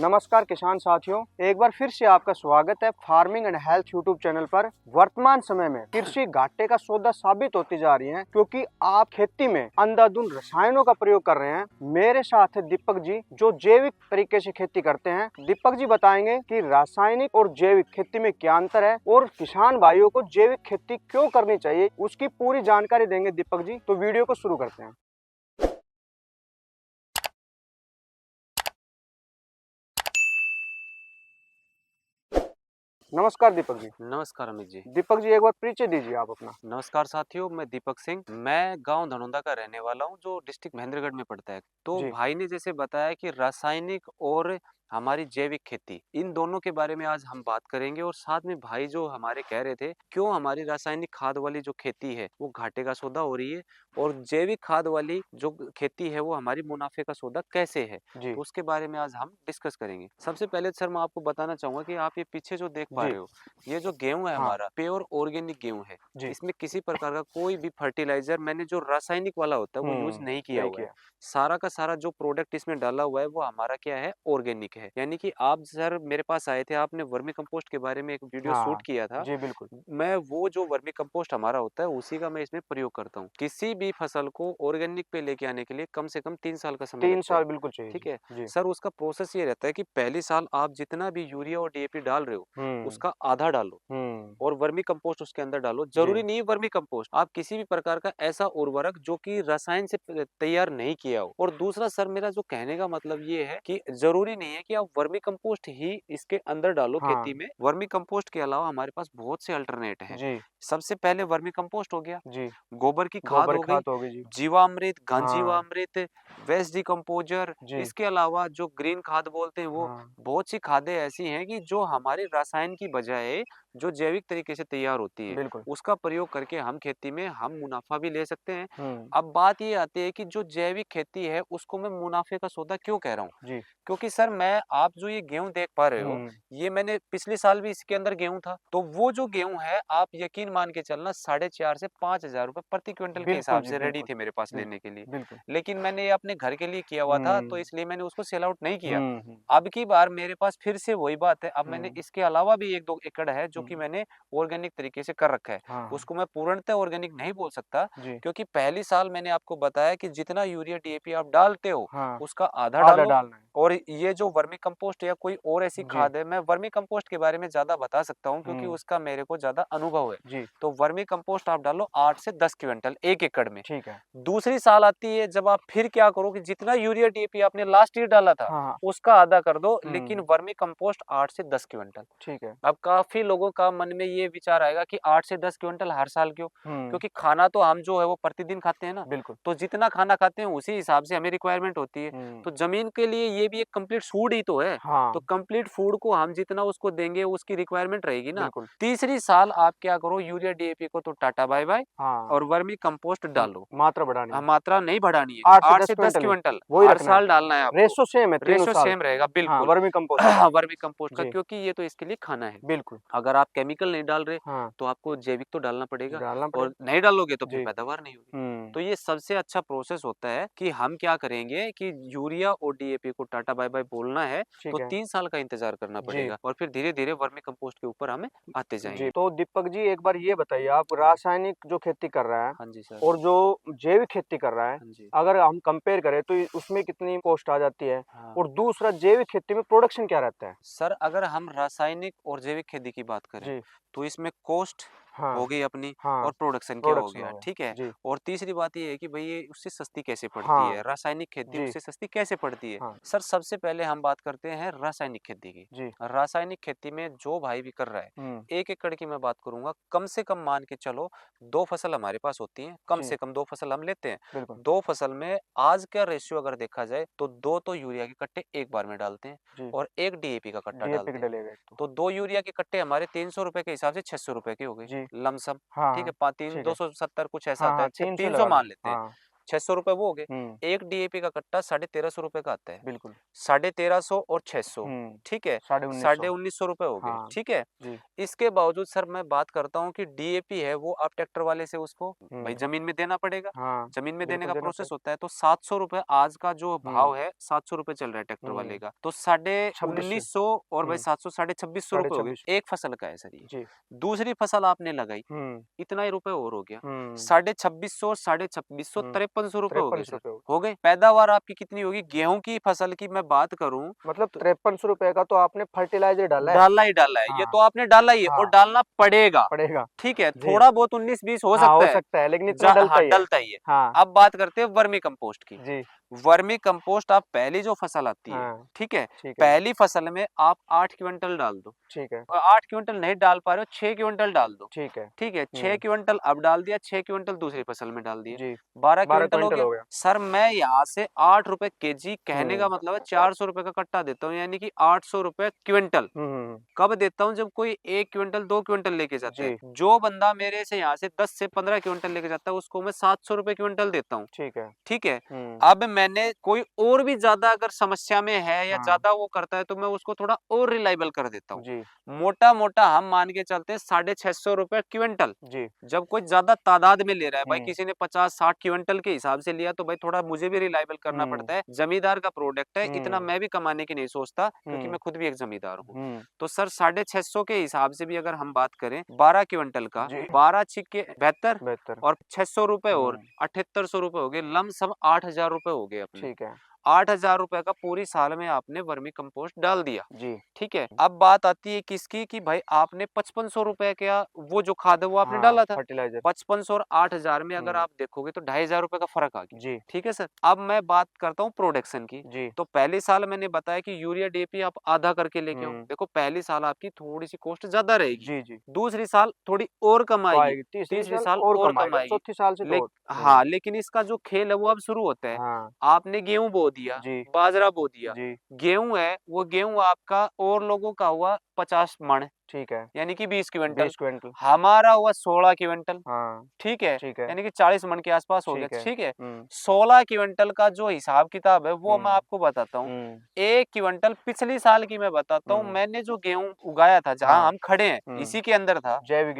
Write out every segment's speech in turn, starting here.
नमस्कार किसान साथियों, एक बार फिर से आपका स्वागत है farming and health YouTube channel पर। वर्तमान समय में कृषि घाटे का सौदा साबित होती जा रही है क्योंकि आप खेती में अंधाधुंध रसायनों का प्रयोग कर रहे हैं। मेरे साथ है दीपक जी जो जैविक तरीके से खेती करते हैं। दीपक जी बताएंगे कि रासायनिक और जैविक खेती में क्या अंतर है और किसान भाइयों को जैविक खेती क्यों करनी चाहिए, उसकी पूरी जानकारी देंगे दीपक जी। तो वीडियो को शुरू करते हैं। नमस्कार दीपक जी। नमस्कार अमित जी। दीपक जी एक बार परिचय दीजिए आप अपना। नमस्कार साथियों, मैं दीपक सिंह, मैं गांव धनौंदा का रहने वाला हूं जो डिस्ट्रिक्ट महेंद्रगढ़ में पड़ता है। तो जी। भाई ने जैसे बताया कि रासायनिक और हमारी जैविक खेती, इन दोनों के बारे में आज हम बात करेंगे। और साथ में भाई जो हमारे कह रहे थे क्यों हमारी रासायनिक खाद वाली जो खेती है वो घाटे का सौदा हो रही है और जैविक खाद वाली जो खेती है वो हमारी मुनाफे का सौदा कैसे है, जी। तो उसके बारे में आज हम डिस्कस करेंगे। सबसे पहले सर मैं आपको बताना चाहूंगा कि आप ये पीछे जो देख पा जी। रहे हो, ये जो गेहूं है हाँ। हमारा प्योर ऑर्गेनिक गेहूं है। जी। इसमें किसी प्रकार का कोई भी फर्टिलाइजर मैंने जो रासायनिक वाला होता है वो यूज नहीं किया नहीं हुआ है। किया। सारा का सारा जो प्रोडक्ट इसमें डाला हुआ है वो हमारा क्या है, ऑर्गेनिक है। यानी कि आप सर मेरे पास आए थे, आपने वर्मी कंपोस्ट के बारे में एक वीडियो शूट हाँ। किया था। जी बिल्कुल। मैं वो जो वर्मी कंपोस्ट हमारा होता है उसी का मैं इसमें प्रयोग करता हूँ। किसी भी फसल को ऑर्गेनिक पे लेके आने के लिए कम से कम 3 साल का समय 3 लगता है। साल बिल्कुल चाहिए ठीक जी। है जी। सर, उसका प्रोसेस ये रहता है कि पहले साल आप जितना भी यूरिया और डीएपी डाल रहे हो हुँ। उसका आधा डालो हुँ। और वर्मी कंपोस्ट उसके अंदर डालो। जी। जरूरी नहीं है वर्मी कंपोस्ट, आप किसी भी प्रकार का ऐसा उर्वरक जो कि रसायन से तैयार नहीं किया हो। और दूसरा सर मेरा जो कहने का मतलब ये है कि जरूरी नहीं है कि आप वर्मी कंपोस्ट ही इसके अंदर डालो खेती हाँ। में। वर्मी कंपोस्ट के अलावा हमारे पास बहुत से अल्टरनेट हैं। जी। सबसे पहले वर्मी कंपोस्ट हो गया, जी। गोबर की खाद गोबर हो गई, खाद हो गई जी। जीवामृत, घन हाँ। जीवामृत, वेस्ट डिकम्पोजर। जी। इसके अलावा जो ग्रीन खाद बोलते हैं वो हाँ। बहुत सी खादें ऐसी हैं कि जो हमारे रसायन की बजाय जो जैविक तरीके से तैयार होती है बिल्कुल। उसका प्रयोग करके हम खेती में हम मुनाफा भी ले सकते हैं। हुँ। अब बात ये आती है कि जो जैविक खेती है उसको मैं मुनाफे का सौदा क्यों कह रहा हूँ, जी। क्योंकि सर मैं आप जो ये गेहूं देख पा रहे हो, हुँ। ये मैंने पिछले साल भी इसके अंदर गेहूं था। तो वो जो गेहूं है आप यकीन मान के चलना 4,500 से 5,000 रुपए प्रति क्विंटल के बिल्कुल हिसाब जी, से रेडी बिल्कुल। थे मेरे पास लेने बिल्कुल। के लिए। बिल्कुल। लेकिन मैंने ये अपने घर के लिए किया हुआ था तो हुँ। इसलिए मैंने उसको सेल आउट नहीं किया। हुँ, हुँ। अब की बार मेरे पास फिर से वही बात है, अब मैंने हुँ। इसके अलावा भी 1-2 एकड़ है जो कि हुँ। मैंने ऑर्गेनिक तरीके से कर रखा है। हाँ, हाँ। उसको मैं पूर्णतः ऑर्गेनिक नहीं बोल सकता जी। क्योंकि पहली साल मैंने आपको बताया कि जितना यूरिया डीएपी आप डालते हो हाँ। उसका आधा आधा डालो। डालना है। और ये जो वर्मी कंपोस्ट या कोई और ऐसी जी। खाद है, मैं वर्मी कंपोस्ट के बारे में ज्यादा बता सकता हूँ क्योंकि हुँ। उसका मेरे को ज्यादा अनुभव है। जी। तो वर्मी कंपोस्ट आप डालो 8 से 10 क्विंटल 1 एकड़ में। ठीक है। दूसरी साल आती है जब आप फिर क्या करो कि जितना यूरिया डीएपी आपने लास्ट ईयर डाला था हाँ, हाँ। उसका आधा कर दो, लेकिन हुँ। वर्मी कंपोस्ट 8 से 10 क्विंटल। ठीक है। अब काफी लोगों का मन में ये विचार आएगा कि 8 से 10 क्विंटल हर साल क्यों? हुँ। क्योंकि खाना तो हम जो है वो प्रतिदिन खाते हैं ना, बिल्कुल। तो जितना खाना खाते हैं उसी हिसाब से हमें रिक्वायरमेंट होती है। हुँ। तो जमीन के लिए ये भी एक कंप्लीट फूड ही तो है। हाँ। तो कंप्लीट फूड को हम जितना उसको देंगे उसकी रिक्वायरमेंट रहेगी ना। बिल्कुल। तीसरी साल आप क्या करो, यूरिया डीएपी को तो टाटा बाय बाय हाँ। और वर्मी कंपोस्ट डालो। मात्रा बढ़ानी है। मात्रा नहीं बढ़ानी है, 8 से 8 10 से 10 क्विंटल ही, क्विंटल वही हर रखना है। साल डालना है आपको। रेशो सेम है तीनों रेशो साल। सेम रहेगा हाँ, बिल्कुल। वर्मी कंपोस्ट का। वर्मी कंपोस्ट का, जी। क्योंकि ये तो इसके लिए खाना है। बिल्कुल। अगर आप केमिकल नहीं डाल रहे हाँ। तो आपको जैविक तो डालना पड़ेगा डालना और पड़ेगा। नहीं डालोगे तो फिर जी। पैदावार नहीं होगी। हुँ। तो ये सबसे अच्छा प्रोसेस होता है कि हम क्या करेंगे कि यूरिया और डीएपी को टाटा बाय बाय बोलना है तो ठीक है। 3 साल का इंतजार करना जी। पड़ेगा और फिर धीरे धीरे वर्मी कंपोस्ट के ऊपर हमें आते जी, जाएंगे। तो दीपक जी एक बार ये बताइए, आप रासायनिक जो खेती कर रहा है हाँ जी सर। और जो जैविक खेती कर रहा है, हाँ जी। अगर हम कंपेयर करें तो उसमें कितनी कॉस्ट आ जाती है? हाँ और दूसरा जैविक खेती में प्रोडक्शन क्या रहता है? सर, अगर हम रासायनिक और जैविक खेती की बात करें जी। तो इसमें कॉस्ट हाँ। हो गई अपनी हाँ। और प्रोडक्शन क्या हो प्रोडक्शन गया, हो गया। ठीक है। जी। और तीसरी बात ये है कि भाई ये उससे सस्ती कैसे पड़ती हाँ। है, रासायनिक खेती जी। उससे सस्ती कैसे पड़ती है। हाँ। सर सबसे पहले हम बात करते हैं रासायनिक खेती की। जी। रासायनिक खेती में जो भाई भी कर रहा है, हुँ। 1 एकड़ की मैं बात करूंगा, कम से कम मान के चलो 2 फसल हमारे पास होती हैं, कम जी। से कम 2 फसल हम लेते हैं। बिल्कुल। 2 फसल में आज का रेशियो अगर देखा जाए तो 2 तो यूरिया के कट्टे एक बार में डालते हैं जी। और 1 डीएपी का कट्टा डीएपी डालते का हैं। डलेगा एक तो। तो 2 यूरिया के कट्टे हमारे 300 रुपए के हिसाब से 600 रुपए के हो गए जी। लमसम। हाँ, ठीक हाँ। है, तीन ठीक है। 270 कुछ ऐसा हाँ, आता हाँ, है, 300 300 लगा लो। मान लेते हैं। हाँ। 600 रुपए वो हो गए। एक डीएपी का कट्टा 1350 रुपए का आता है। बिल्कुल। 1350 और 600, ठीक है, 1950 रुपए हो गए। हाँ। ठीक है, जी। इसके बावजूद सर मैं बात करता हूँ कि डीएपी है वो आप ट्रैक्टर वाले से उसको भाई जमीन में देना पड़ेगा। हाँ, जमीन में देने बिल्कुल का देना प्रोसेस होता है, तो 700 रुपए आज का जो भाव है 700 रुपए चल रहा है ट्रैक्टर वाले का, तो 1950 और भाई 700 2650 रुपए हो गए 2650 एक फसल का है सर ये। जी। दूसरी फसल आपने लगाई, इतना ही रुपए और हो गया, 2650 और 2650 5300 रुपए हो गए 5300 सर, रुपए हो गए। पैदावार आपकी कितनी होगी? गेहूं की फसल की मैं बात करूं, मतलब 5300 रुपए का तो आपने फर्टिलाइजर डाला है। डाला है, ये हाँ। तो आपने डाला ही है और हाँ। डालना पड़ेगा। पड़ेगा। ठीक है, जी। थोड़ा बहुत 19-20 हो हाँ, हो सकता है, सकता है, लेकिन इतना डलता हाँ ही है। डलता ही है। हाँ। अब बात करते हैं वर्मी कंपोस्ट की। जी। वर्मी कंपोस्ट आप पहली जो फसल आती है, हाँ। ठीक है, ठीक है। पहली फसल में आप 8 क्विंटल डाल दो। ठीक है। और 8 क्विंटल नहीं डाल पा रहे हो, 6 क्विंटल डाल दो। ठीक है। ठीक है, 6 क्विंटल अब डाल दिया, 6 क्विंटल दूसरी फसल में डाल दिया, जी। 12 12 क्विंटल हो क्विंटल गया। हो गया। सर मैं यहाँ से 8 रुपए केजी, कहने का मतलब है 400 रुपए का कट्टा देता हूँ, यानी कि 800 रुपए क्विंटल। कब देता हूँ? जब कोई 1 क्विंटल 2 क्विंटल लेके जाता है। जो बंदा मेरे से यहाँ से 10 से 15 क्विंटल लेके जाता है उसको मैं 700 रुपए क्विंटल देता हूँ। ठीक है। ठीक है, अब मैंने कोई और भी ज्यादा अगर समस्या में है या ज्यादा वो करता है तो मैं उसको थोड़ा और रिलायबल कर देता हूँ। मोटा मोटा हम मान के चलते हैं 650 रुपए क्विंटल। जी। जब कोई ज्यादा तादाद में ले रहा है, भाई किसी ने 50-60 क्विंटल के हिसाब से लिया तो भाई थोड़ा मुझे भी रिलायबल करना पड़ता है। जमींदार का प्रोडक्ट है, इतना मैं भी कमाने की नहीं सोचता क्योंकि मैं खुद भी एक जमींदार हूँ। तो सर 650 के हिसाब से भी अगर हम बात करें 12 क्विंटल का, 12 छिक्के 72 और 600 रुपए और 7800 रुपए हो गए, लमसम 8000 रुपए हो गए अपने। ठीक है। 8000 रुपए का पूरी साल में आपने वर्मी कंपोस्ट डाल दिया। जी। ठीक है, अब बात आती है किसकी कि भाई आपने 5500 रुपए का वो जो खाद है वो आपने डाला था फर्टिलाइजर। 5500 और 8000 में अगर आप देखोगे तो 2500 रुपए का फर्क आ गया। जी। ठीक है सर, अब मैं बात करता हूँ प्रोडक्शन की। जी। तो पहले साल मैंने बताया कि यूरिया डीएपी आप आधा करके लेके आओ। देखो पहली साल आपकी थोड़ी सी कॉस्ट ज्यादा रहेगी। जी। जी। दूसरी साल थोड़ी और कम आएगी, तीसरी साल और कम आएगी, चौथी साल से तो हाँ, लेकिन इसका जो खेल है वो अब शुरू होता है। आपने गेहूं बो दिया, बाजरा बो दिया, गेहूं है वो गेहूं आपका और लोगों का हुआ 50 मन, ठीक है, यानी कि 20 क्विंटल। 20 क्विंटल हमारा हुआ 16 क्विंटल। हाँ। ठीक है, ठीक है। यानी कि 40 मन के आसपास हो गया। ठीक है। ठीक है, 16 क्विंटल का जो हिसाब किताब है वो मैं आपको बताता हूँ। 1 क्विंटल पिछली साल की मैं बताता हूँ, मैंने जो गेहूं उगाया था जहाँ हम खड़े हैं इसी के अंदर था, जैविक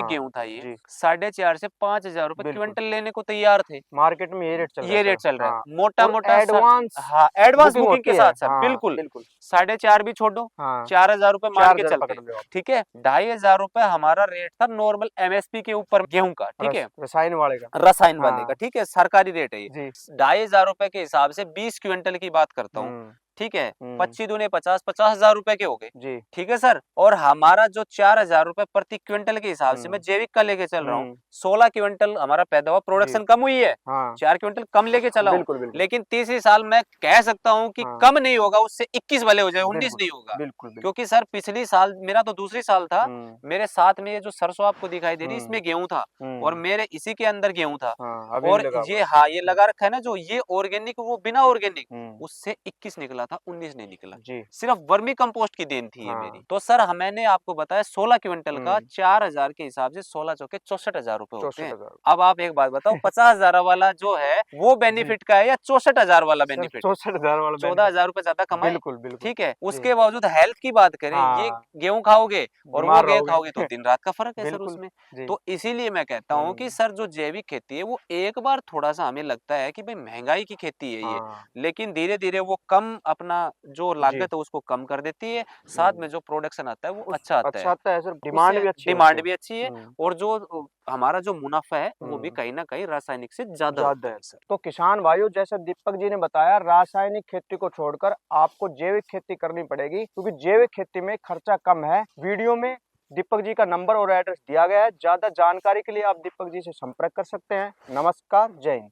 गेहूं था ये। 4,500 से 5,000 रुपए क्विंटल लेने को तैयार थे। मार्केट में ये रेट चल रहा है, मोटा मोटा एडवांस। हाँ, एडवांस बुकिंग के साथ सर। बिल्कुल 4,500 भी छोड़ो, 4,000 रुपए मान के चलते हैं। ठीक है, 2,500 रुपए हमारा रेट था नॉर्मल एमएसपी के ऊपर गेहूं का। ठीक है, रसायन वाले का। ठीक है, सरकारी रेट है ये। 2,500 रुपए के हिसाब से 20 क्विंटल की बात करता हूँ। ठीक है, 25 दूने 50, 50,000 रुपए के हो गए। ठीक है सर, और हमारा जो 4,000 रुपए प्रति क्विंटल के हिसाब से मैं जैविक का लेके चल रहा हूँ। 16 क्विंटल हमारा पैदावार प्रोडक्शन कम हुई है, 4 क्विंटल कम लेके चला हूँ। लेकिन तीसरी साल मैं कह सकता हूँ कि कम नहीं होगा, उससे 21 भले हो जाए, 19 नहीं होगा। क्योंकि सर पिछली साल मेरा तो दूसरी साल था, मेरे साथ में ये जो सरसों आपको दिखाई दे रही है इसमें गेहूं था और मेरे इसी के अंदर गेहूं था। और ये लगा रखा है ना जो ये ऑर्गेनिक, वो बिना ऑर्गेनिक, उससे 21 निकला था, 19 नहीं निकला। सिर्फ वर्मी कंपोस्ट की देन थी ये मेरी। तो सर मैंने आपको बताया 16 क्विंटल का 4,000 के हिसाब से 16 चौके 64,000 रुपए होते हैं। अब आप एक बात बताओ, 50,000 वाला जो है वो बेनिफिट का है या 64,000 वाला बेनिफिट? 64,000 वाला 14,000 रुपए ज्यादा कमाए। बिल्कुल। ठीक है, उसके बावजूद हेल्थ की बात करें, ये गेहूं खाओगे और वो गेहूं खाओगे तो दिन रात का फर्क है सर उसमें। तो इसीलिए मैं कहता हूँ कि सर जो जैविक खेती है वो एक बार थोड़ा सा हमें लगता है कि भाई महंगाई की खेती है ये, लेकिन धीरे धीरे वो कम अपना जो लागत है उसको कम कर देती है, साथ में जो प्रोडक्शन आता है वो अच्छा आता है सर, डिमांड भी अच्छी है और जो हमारा जो मुनाफा है वो भी कहीं ना कहीं रासायनिक से ज्यादा है सर। तो किसान भाइयों, जैसे दीपक जी ने बताया, रासायनिक खेती को छोड़कर आपको जैविक खेती करनी पड़ेगी क्योंकि जैविक खेती में खर्चा कम है। वीडियो में दीपक जी का नंबर और एड्रेस दिया गया है। ज्यादा जानकारी के लिए आप दीपक जी से संपर्क कर सकते हैं। नमस्कार, जय हिंद।